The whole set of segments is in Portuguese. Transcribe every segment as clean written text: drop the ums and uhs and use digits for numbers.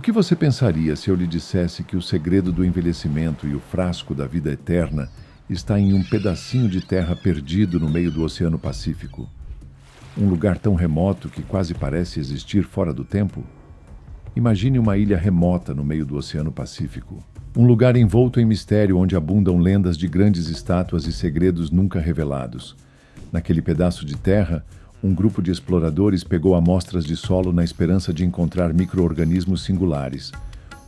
que você pensaria se eu lhe dissesse que o segredo do envelhecimento e o frasco da vida eterna está em um pedacinho de terra perdido no meio do Oceano Pacífico? Um lugar tão remoto que quase parece existir fora do tempo? Imagine uma ilha remota no meio do Oceano Pacífico. Um lugar envolto em mistério onde abundam lendas de grandes estátuas e segredos nunca revelados. Naquele pedaço de terra, um grupo de exploradores pegou amostras de solo na esperança de encontrar micro-organismos singulares.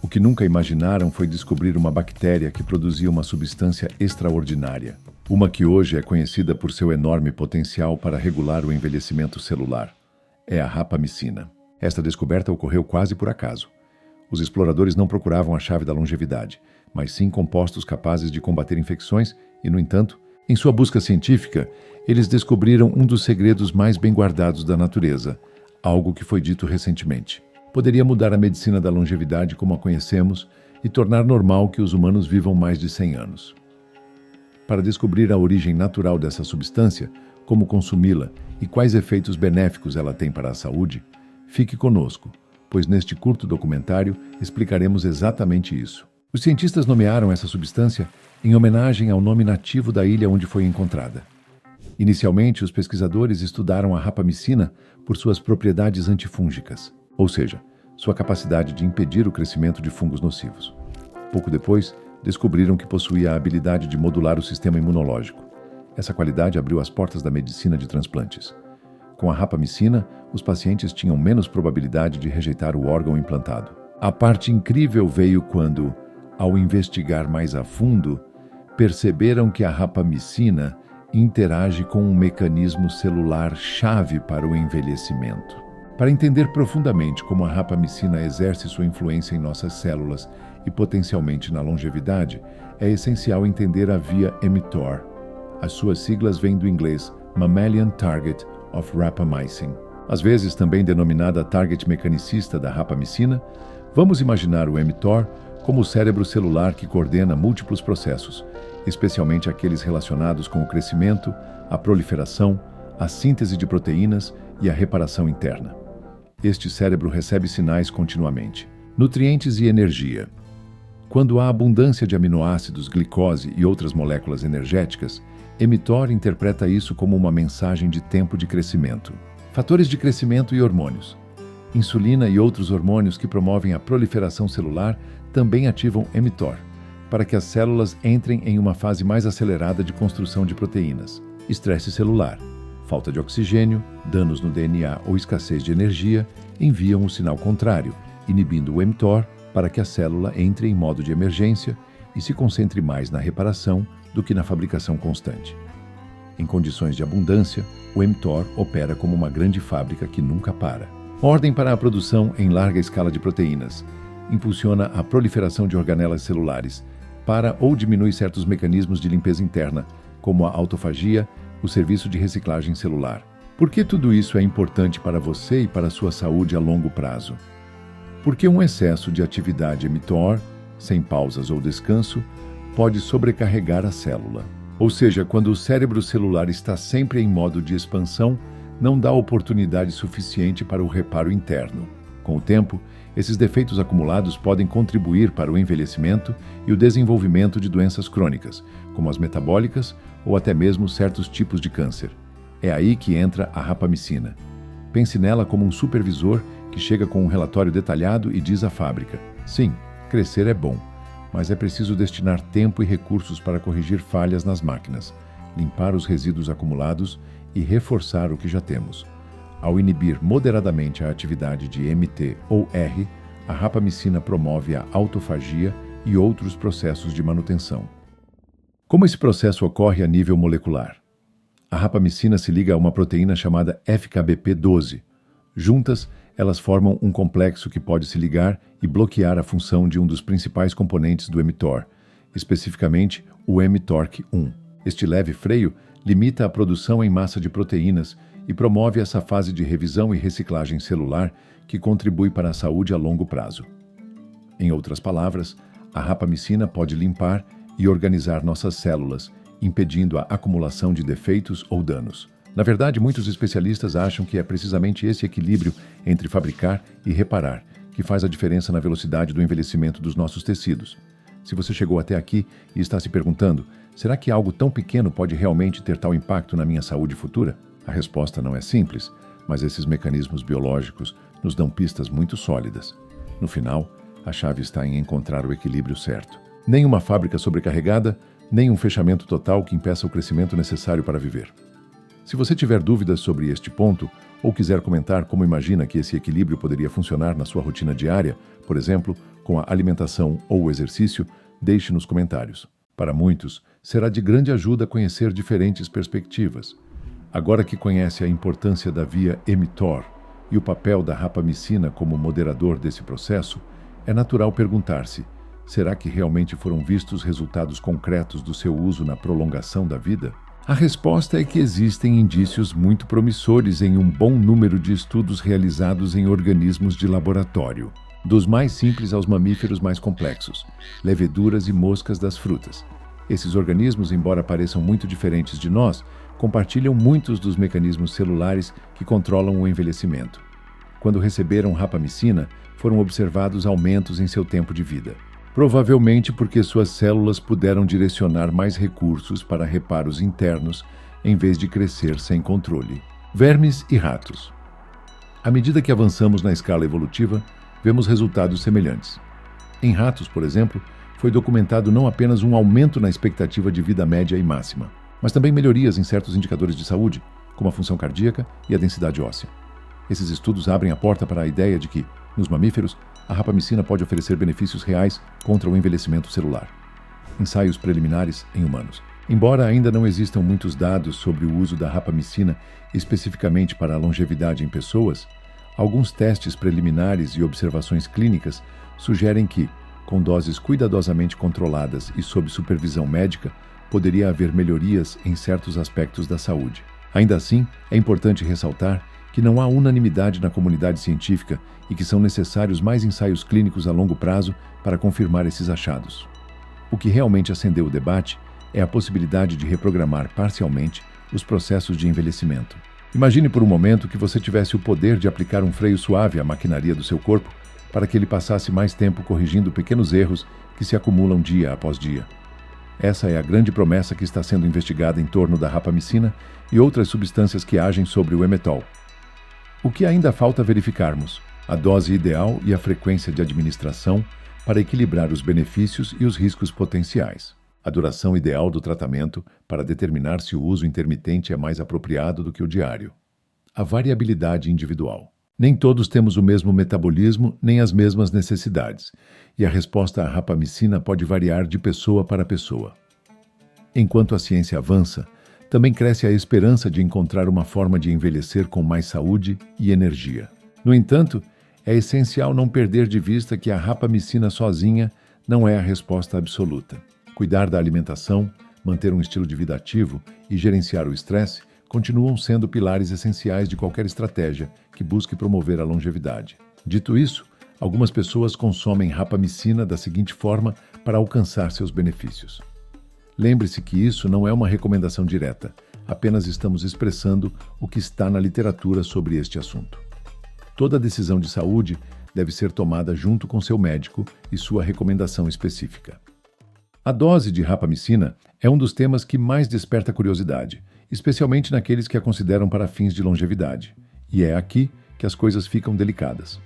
O que nunca imaginaram foi descobrir uma bactéria que produzia uma substância extraordinária. Uma que hoje é conhecida por seu enorme potencial para regular o envelhecimento celular. É a rapamicina. Esta descoberta ocorreu quase por acaso. Os exploradores não procuravam a chave da longevidade, mas sim compostos capazes de combater infecções e, no entanto, em sua busca científica, eles descobriram um dos segredos mais bem guardados da natureza, algo que foi dito recentemente. Poderia mudar a medicina da longevidade como a conhecemos e tornar normal que os humanos vivam mais de 100 anos. Para descobrir a origem natural dessa substância, como consumi-la e quais efeitos benéficos ela tem para a saúde, fique conosco, pois neste curto documentário explicaremos exatamente isso. Os cientistas nomearam essa substância em homenagem ao nome nativo da ilha onde foi encontrada. Inicialmente, os pesquisadores estudaram a rapamicina por suas propriedades antifúngicas, ou seja, sua capacidade de impedir o crescimento de fungos nocivos. Pouco depois, descobriram que possuía a habilidade de modular o sistema imunológico. Essa qualidade abriu as portas da medicina de transplantes. Com a rapamicina, os pacientes tinham menos probabilidade de rejeitar o órgão implantado. A parte incrível veio quando, ao investigar mais a fundo, perceberam que a rapamicina interage com um mecanismo celular chave para o envelhecimento. Para entender profundamente como a rapamicina exerce sua influência em nossas células e potencialmente na longevidade, é essencial entender a via mTOR. As suas siglas vêm do inglês Mammalian Target of Rapamycin. Às vezes também denominada target mecanicista da rapamicina, vamos imaginar o mTOR como o cérebro celular que coordena múltiplos processos, especialmente aqueles relacionados com o crescimento, a proliferação, a síntese de proteínas e a reparação interna. Este cérebro recebe sinais continuamente. Nutrientes e energia. Quando há abundância de aminoácidos, glicose e outras moléculas energéticas, mTOR interpreta isso como uma mensagem de tempo de crescimento. Fatores de crescimento e hormônios. Insulina e outros hormônios que promovem a proliferação celular também ativam mTOR, para que as células entrem em uma fase mais acelerada de construção de proteínas. Estresse celular, falta de oxigênio, danos no DNA ou escassez de energia enviam o sinal contrário, inibindo o mTOR para que a célula entre em modo de emergência e se concentre mais na reparação do que na fabricação constante. Em condições de abundância, o mTOR opera como uma grande fábrica que nunca para. Ordem para a produção em larga escala de proteínas. Impulsiona a proliferação de organelas celulares, para ou diminui certos mecanismos de limpeza interna, como a autofagia, o serviço de reciclagem celular. Por que tudo isso é importante para você e para a sua saúde a longo prazo? Porque um excesso de atividade mTOR, sem pausas ou descanso, pode sobrecarregar a célula. Ou seja, quando o cérebro celular está sempre em modo de expansão, não dá oportunidade suficiente para o reparo interno. Com o tempo, esses defeitos acumulados podem contribuir para o envelhecimento e o desenvolvimento de doenças crônicas, como as metabólicas ou até mesmo certos tipos de câncer. É aí que entra a rapamicina. Pense nela como um supervisor que chega com um relatório detalhado e diz à fábrica: sim, crescer é bom, mas é preciso destinar tempo e recursos para corrigir falhas nas máquinas, limpar os resíduos acumulados e reforçar o que já temos. Ao inibir moderadamente a atividade de MT ou R, a rapamicina promove a autofagia e outros processos de manutenção. Como esse processo ocorre a nível molecular? A rapamicina se liga a uma proteína chamada FKBP12. Juntas, elas formam um complexo que pode se ligar e bloquear a função de um dos principais componentes do mTOR, especificamente o mTORC1. Este leve freio limita a produção em massa de proteínas e promove essa fase de revisão e reciclagem celular que contribui para a saúde a longo prazo. Em outras palavras, a rapamicina pode limpar e organizar nossas células, impedindo a acumulação de defeitos ou danos. Na verdade, muitos especialistas acham que é precisamente esse equilíbrio entre fabricar e reparar que faz a diferença na velocidade do envelhecimento dos nossos tecidos. Se você chegou até aqui e está se perguntando, será que algo tão pequeno pode realmente ter tal impacto na minha saúde futura? A resposta não é simples, mas esses mecanismos biológicos nos dão pistas muito sólidas. No final, a chave está em encontrar o equilíbrio certo. Nem uma fábrica sobrecarregada, nem um fechamento total que impeça o crescimento necessário para viver. Se você tiver dúvidas sobre este ponto, ou quiser comentar como imagina que esse equilíbrio poderia funcionar na sua rotina diária, por exemplo, com a alimentação ou o exercício, deixe nos comentários. Para muitos, será de grande ajuda conhecer diferentes perspectivas. Agora que conhece a importância da via mTOR e o papel da rapamicina como moderador desse processo, é natural perguntar-se: será que realmente foram vistos resultados concretos do seu uso na prolongação da vida? A resposta é que existem indícios muito promissores em um bom número de estudos realizados em organismos de laboratório, dos mais simples aos mamíferos mais complexos, leveduras e moscas das frutas. Esses organismos, embora pareçam muito diferentes de nós, compartilham muitos dos mecanismos celulares que controlam o envelhecimento. Quando receberam rapamicina, foram observados aumentos em seu tempo de vida. Provavelmente porque suas células puderam direcionar mais recursos para reparos internos, em vez de crescer sem controle. Vermes e ratos. À medida que avançamos na escala evolutiva, vemos resultados semelhantes. Em ratos, por exemplo, foi documentado não apenas um aumento na expectativa de vida média e máxima, mas também melhorias em certos indicadores de saúde, como a função cardíaca e a densidade óssea. Esses estudos abrem a porta para a ideia de que, nos mamíferos, a rapamicina pode oferecer benefícios reais contra o envelhecimento celular. Ensaios preliminares em humanos. Embora ainda não existam muitos dados sobre o uso da rapamicina especificamente para a longevidade em pessoas, alguns testes preliminares e observações clínicas sugerem que, com doses cuidadosamente controladas e sob supervisão médica, poderia haver melhorias em certos aspectos da saúde. Ainda assim, é importante ressaltar que não há unanimidade na comunidade científica e que são necessários mais ensaios clínicos a longo prazo para confirmar esses achados. O que realmente acendeu o debate é a possibilidade de reprogramar parcialmente os processos de envelhecimento. Imagine por um momento que você tivesse o poder de aplicar um freio suave à maquinaria do seu corpo para que ele passasse mais tempo corrigindo pequenos erros que se acumulam dia após dia. Essa é a grande promessa que está sendo investigada em torno da rapamicina e outras substâncias que agem sobre o emetol. O que ainda falta verificarmos? A dose ideal e a frequência de administração para equilibrar os benefícios e os riscos potenciais. A duração ideal do tratamento para determinar se o uso intermitente é mais apropriado do que o diário. A variabilidade individual. Nem todos temos o mesmo metabolismo nem as mesmas necessidades, e a resposta à rapamicina pode variar de pessoa para pessoa. Enquanto a ciência avança, também cresce a esperança de encontrar uma forma de envelhecer com mais saúde e energia. No entanto, é essencial não perder de vista que a rapamicina sozinha não é a resposta absoluta. Cuidar da alimentação, manter um estilo de vida ativo e gerenciar o estresse continuam sendo pilares essenciais de qualquer estratégia que busque promover a longevidade. Dito isso, algumas pessoas consomem rapamicina da seguinte forma para alcançar seus benefícios. Lembre-se que isso não é uma recomendação direta, apenas estamos expressando o que está na literatura sobre este assunto. Toda decisão de saúde deve ser tomada junto com seu médico e sua recomendação específica. A dose de rapamicina é um dos temas que mais desperta curiosidade, especialmente naqueles que a consideram para fins de longevidade. E é aqui que as coisas ficam delicadas.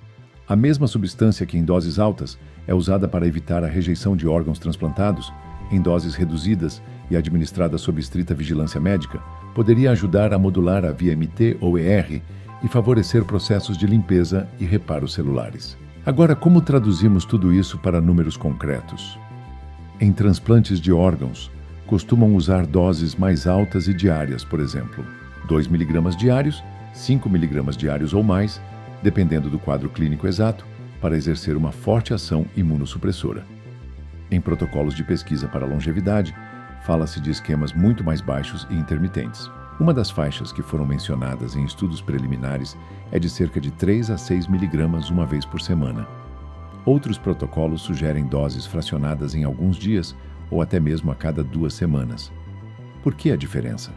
A mesma substância que em doses altas é usada para evitar a rejeição de órgãos transplantados, em doses reduzidas e administrada sob estrita vigilância médica, poderia ajudar a modular a via MT ou ER e favorecer processos de limpeza e reparos celulares. Agora, como traduzimos tudo isso para números concretos? Em transplantes de órgãos, costumam usar doses mais altas e diárias, por exemplo, 2 mg diários, 5 mg diários ou mais, dependendo do quadro clínico exato, para exercer uma forte ação imunossupressora. Em protocolos de pesquisa para longevidade, fala-se de esquemas muito mais baixos e intermitentes. Uma das faixas que foram mencionadas em estudos preliminares é de cerca de 3 a 6 mg uma vez por semana. Outros protocolos sugerem doses fracionadas em alguns dias ou até mesmo a cada 2 semanas. Por que a diferença?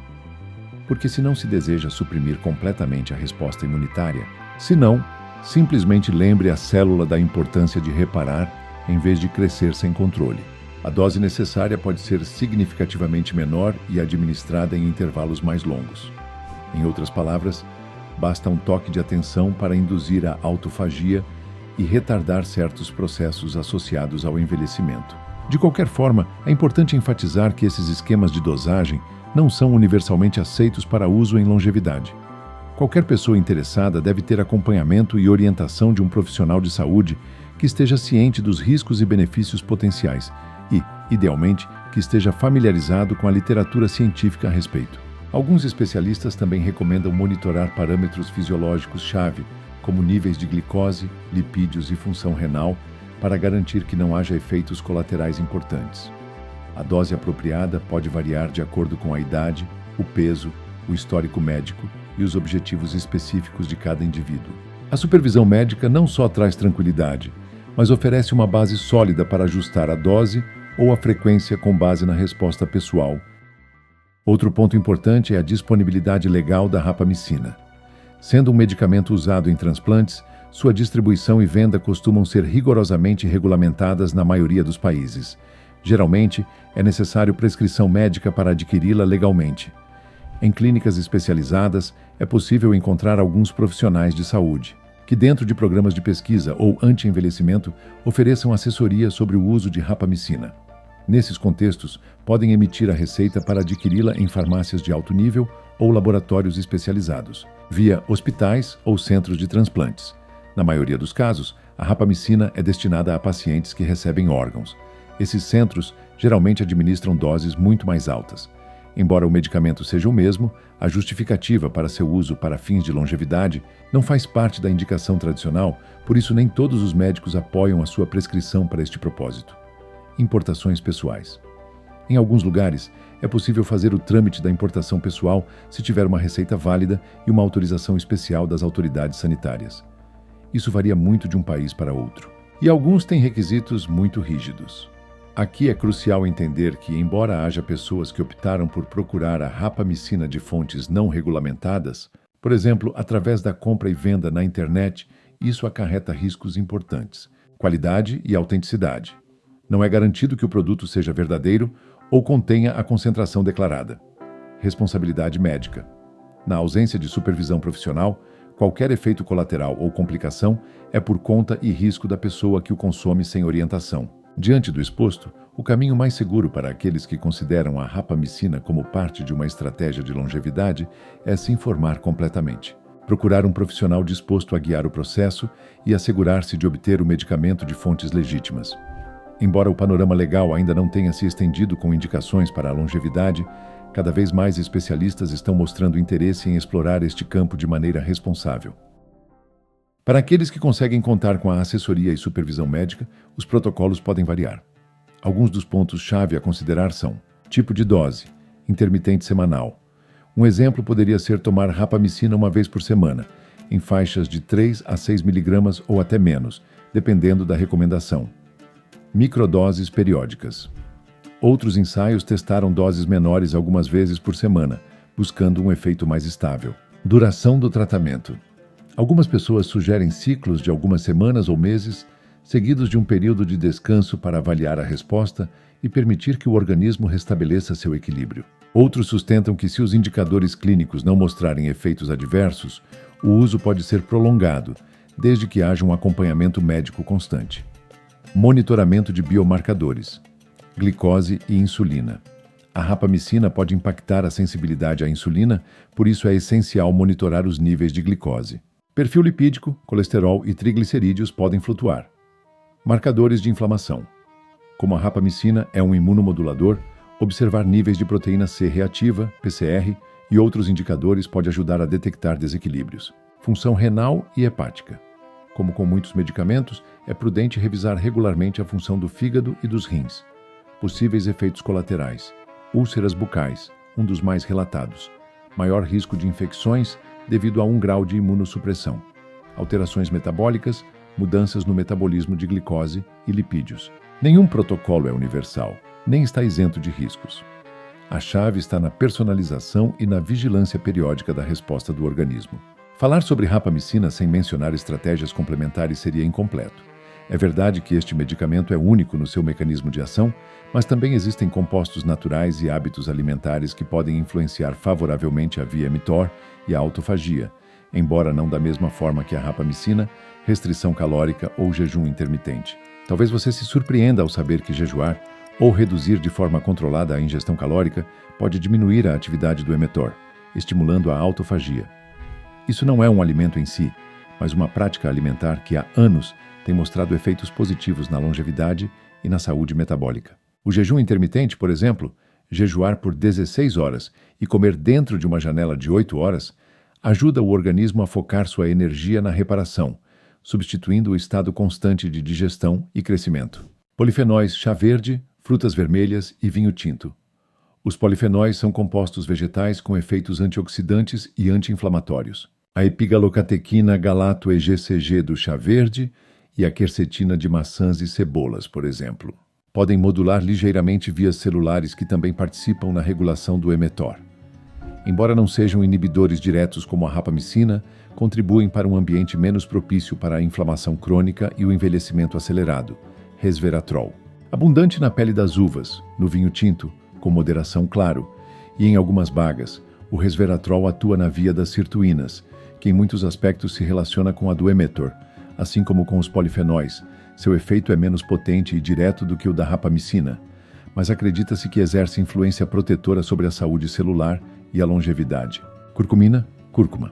Porque se não se deseja suprimir completamente a resposta imunitária, senão Simplesmente lembre a célula da importância de reparar em vez de crescer sem controle. A dose necessária pode ser significativamente menor e administrada em intervalos mais longos. Em outras palavras, basta um toque de atenção para induzir a autofagia e retardar certos processos associados ao envelhecimento. De qualquer forma, é importante enfatizar que esses esquemas de dosagem não são universalmente aceitos para uso em longevidade. Qualquer pessoa interessada deve ter acompanhamento e orientação de um profissional de saúde que esteja ciente dos riscos e benefícios potenciais e, idealmente, que esteja familiarizado com a literatura científica a respeito. Alguns especialistas também recomendam monitorar parâmetros fisiológicos-chave, como níveis de glicose, lipídios e função renal, para garantir que não haja efeitos colaterais importantes. A dose apropriada pode variar de acordo com a idade, o peso, o histórico médico e os objetivos específicos de cada indivíduo. A supervisão médica não só traz tranquilidade, mas oferece uma base sólida para ajustar a dose ou a frequência com base na resposta pessoal. Outro ponto importante é a disponibilidade legal da rapamicina. Sendo um medicamento usado em transplantes, sua distribuição e venda costumam ser rigorosamente regulamentadas na maioria dos países. Geralmente, é necessário prescrição médica para adquiri-la legalmente. Em clínicas especializadas, é possível encontrar alguns profissionais de saúde, que dentro de programas de pesquisa ou anti-envelhecimento ofereçam assessoria sobre o uso de rapamicina. Nesses contextos, podem emitir a receita para adquiri-la em farmácias de alto nível ou laboratórios especializados, via hospitais ou centros de transplantes. Na maioria dos casos, a rapamicina é destinada a pacientes que recebem órgãos. Esses centros geralmente administram doses muito mais altas. Embora o medicamento seja o mesmo, a justificativa para seu uso para fins de longevidade não faz parte da indicação tradicional, por isso nem todos os médicos apoiam a sua prescrição para este propósito. Importações pessoais. Em alguns lugares, é possível fazer o trâmite da importação pessoal se tiver uma receita válida e uma autorização especial das autoridades sanitárias. Isso varia muito de um país para outro. E alguns têm requisitos muito rígidos. Aqui é crucial entender que, embora haja pessoas que optaram por procurar a rapamicina de fontes não regulamentadas, por exemplo, através da compra e venda na internet, isso acarreta riscos importantes: qualidade e autenticidade. Não é garantido que o produto seja verdadeiro ou contenha a concentração declarada. Responsabilidade médica. Na ausência de supervisão profissional, qualquer efeito colateral ou complicação é por conta e risco da pessoa que o consome sem orientação. Diante do exposto, o caminho mais seguro para aqueles que consideram a rapamicina como parte de uma estratégia de longevidade é se informar completamente. Procurar um profissional disposto a guiar o processo e assegurar-se de obter o medicamento de fontes legítimas. Embora o panorama legal ainda não tenha se estendido com indicações para a longevidade, cada vez mais especialistas estão mostrando interesse em explorar este campo de maneira responsável. Para aqueles que conseguem contar com a assessoria e supervisão médica, os protocolos podem variar. Alguns dos pontos-chave a considerar são: tipo de dose, intermitente semanal. Um exemplo poderia ser tomar rapamicina uma vez por semana, em faixas de 3 a 6 mg ou até menos, dependendo da recomendação. Microdoses periódicas. Outros ensaios testaram doses menores algumas vezes por semana, buscando um efeito mais estável. Duração do tratamento. Algumas pessoas sugerem ciclos de algumas semanas ou meses, seguidos de um período de descanso para avaliar a resposta e permitir que o organismo restabeleça seu equilíbrio. Outros sustentam que, se os indicadores clínicos não mostrarem efeitos adversos, o uso pode ser prolongado, desde que haja um acompanhamento médico constante. Monitoramento de biomarcadores. Glicose e insulina. A rapamicina pode impactar a sensibilidade à insulina, por isso é essencial monitorar os níveis de glicose. Perfil lipídico, colesterol e triglicerídeos podem flutuar. Marcadores de inflamação. Como a rapamicina é um imunomodulador, observar níveis de proteína C reativa, PCR, e outros indicadores pode ajudar a detectar desequilíbrios. Função renal e hepática. Como com muitos medicamentos, é prudente revisar regularmente a função do fígado e dos rins. Possíveis efeitos colaterais. Úlceras bucais, um dos mais relatados. Maior risco de infecções devido a 1 grau de imunossupressão. Alterações metabólicas, mudanças no metabolismo de glicose e lipídios. Nenhum protocolo é universal, nem está isento de riscos. A chave está na personalização e na vigilância periódica da resposta do organismo. Falar sobre rapamicina sem mencionar estratégias complementares seria incompleto. É verdade que este medicamento é único no seu mecanismo de ação, mas também existem compostos naturais e hábitos alimentares que podem influenciar favoravelmente a via mTOR e a autofagia, embora não da mesma forma que a rapamicina, restrição calórica ou jejum intermitente. Talvez você se surpreenda ao saber que jejuar ou reduzir de forma controlada a ingestão calórica pode diminuir a atividade do mTOR, estimulando a autofagia. Isso não é um alimento em si, mas uma prática alimentar que há anos tem mostrado efeitos positivos na longevidade e na saúde metabólica. O jejum intermitente, por exemplo, jejuar por 16 horas e comer dentro de uma janela de 8 horas, ajuda o organismo a focar sua energia na reparação, substituindo o estado constante de digestão e crescimento. Polifenóis, chá verde, frutas vermelhas e vinho tinto. Os polifenóis são compostos vegetais com efeitos antioxidantes e anti-inflamatórios. A epigalocatequina galato-EGCG do chá verde e a quercetina de maçãs e cebolas, por exemplo. Podem modular ligeiramente vias celulares que também participam na regulação do mTOR. Embora não sejam inibidores diretos como a rapamicina, contribuem para um ambiente menos propício para a inflamação crônica e o envelhecimento acelerado, resveratrol. Abundante na pele das uvas, no vinho tinto, com moderação claro, e em algumas bagas, o resveratrol atua na via das sirtuínas, que em muitos aspectos se relaciona com a do mTOR, assim como com os polifenóis. Seu efeito é menos potente e direto do que o da rapamicina, mas acredita-se que exerce influência protetora sobre a saúde celular e a longevidade. Curcumina, cúrcuma.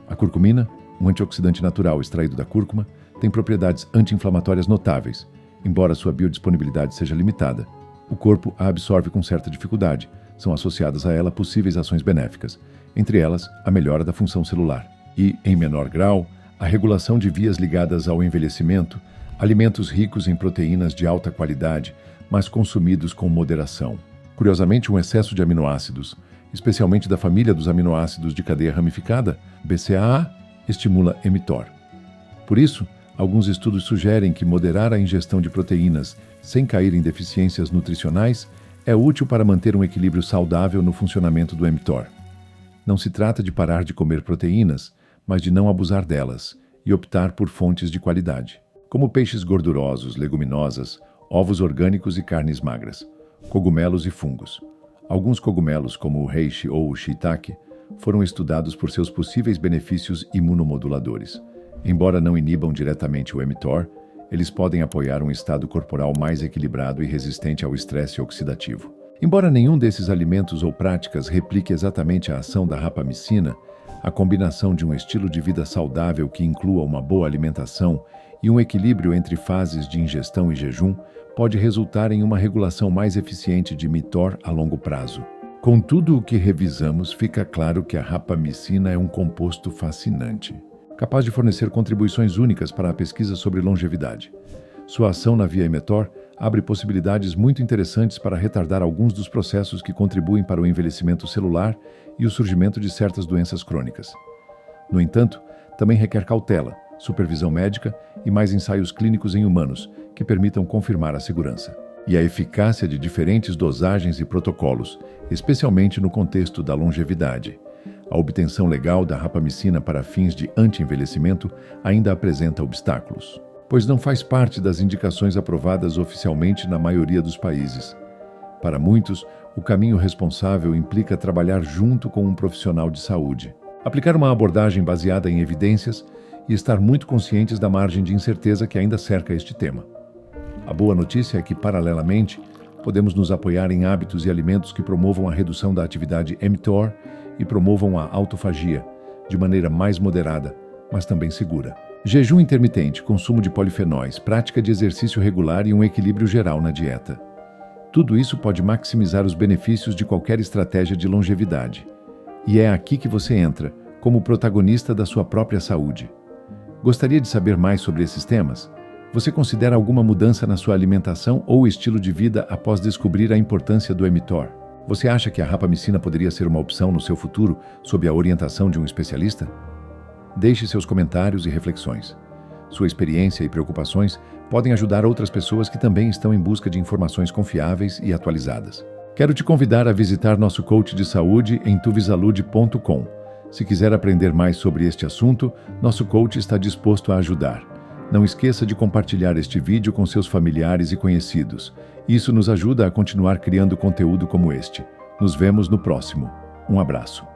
A curcumina, um antioxidante natural extraído da cúrcuma, tem propriedades anti-inflamatórias notáveis, embora sua biodisponibilidade seja limitada. O corpo a absorve com certa dificuldade. São associadas a ela possíveis ações benéficas, entre elas a melhora da função celular e, em menor grau, a regulação de vias ligadas ao envelhecimento, alimentos ricos em proteínas de alta qualidade, mas consumidos com moderação. Curiosamente, um excesso de aminoácidos, especialmente da família dos aminoácidos de cadeia ramificada, BCAA, estimula mTOR. Por isso, alguns estudos sugerem que moderar a ingestão de proteínas sem cair em deficiências nutricionais é útil para manter um equilíbrio saudável no funcionamento do mTOR. Não se trata de parar de comer proteínas, mas de não abusar delas e optar por fontes de qualidade, como peixes gordurosos, leguminosas, ovos orgânicos e carnes magras, cogumelos e fungos. Alguns cogumelos, como o reishi ou o shiitake, foram estudados por seus possíveis benefícios imunomoduladores. Embora não inibam diretamente o mTOR, eles podem apoiar um estado corporal mais equilibrado e resistente ao estresse oxidativo. Embora nenhum desses alimentos ou práticas replique exatamente a ação da rapamicina, a combinação de um estilo de vida saudável que inclua uma boa alimentação e um equilíbrio entre fases de ingestão e jejum pode resultar em uma regulação mais eficiente de mTOR a longo prazo. Com tudo o que revisamos, fica claro que a rapamicina é um composto fascinante, capaz de fornecer contribuições únicas para a pesquisa sobre longevidade. Sua ação na via mTOR abre possibilidades muito interessantes para retardar alguns dos processos que contribuem para o envelhecimento celular e o surgimento de certas doenças crônicas. No entanto, também requer cautela, supervisão médica e mais ensaios clínicos em humanos, que permitam confirmar a segurança e a eficácia de diferentes dosagens e protocolos, especialmente no contexto da longevidade. A obtenção legal da rapamicina para fins de anti-envelhecimento ainda apresenta obstáculos, pois não faz parte das indicações aprovadas oficialmente na maioria dos países. Para muitos, o caminho responsável implica trabalhar junto com um profissional de saúde, aplicar uma abordagem baseada em evidências e estar muito conscientes da margem de incerteza que ainda cerca este tema. A boa notícia é que, paralelamente, podemos nos apoiar em hábitos e alimentos que promovam a redução da atividade mTOR e promovam a autofagia, de maneira mais moderada, mas também segura. Jejum intermitente, consumo de polifenóis, prática de exercício regular e um equilíbrio geral na dieta. Tudo isso pode maximizar os benefícios de qualquer estratégia de longevidade. E é aqui que você entra, como protagonista da sua própria saúde. Gostaria de saber mais sobre esses temas? Você considera alguma mudança na sua alimentação ou estilo de vida após descobrir a importância do mTOR? Você acha que a rapamicina poderia ser uma opção no seu futuro sob a orientação de um especialista? Deixe seus comentários e reflexões. Sua experiência e preocupações podem ajudar outras pessoas que também estão em busca de informações confiáveis e atualizadas. Quero te convidar a visitar nosso coach de saúde em tuvisalude.com. Se quiser aprender mais sobre este assunto, nosso coach está disposto a ajudar. Não esqueça de compartilhar este vídeo com seus familiares e conhecidos. Isso nos ajuda a continuar criando conteúdo como este. Nos vemos no próximo. Um abraço.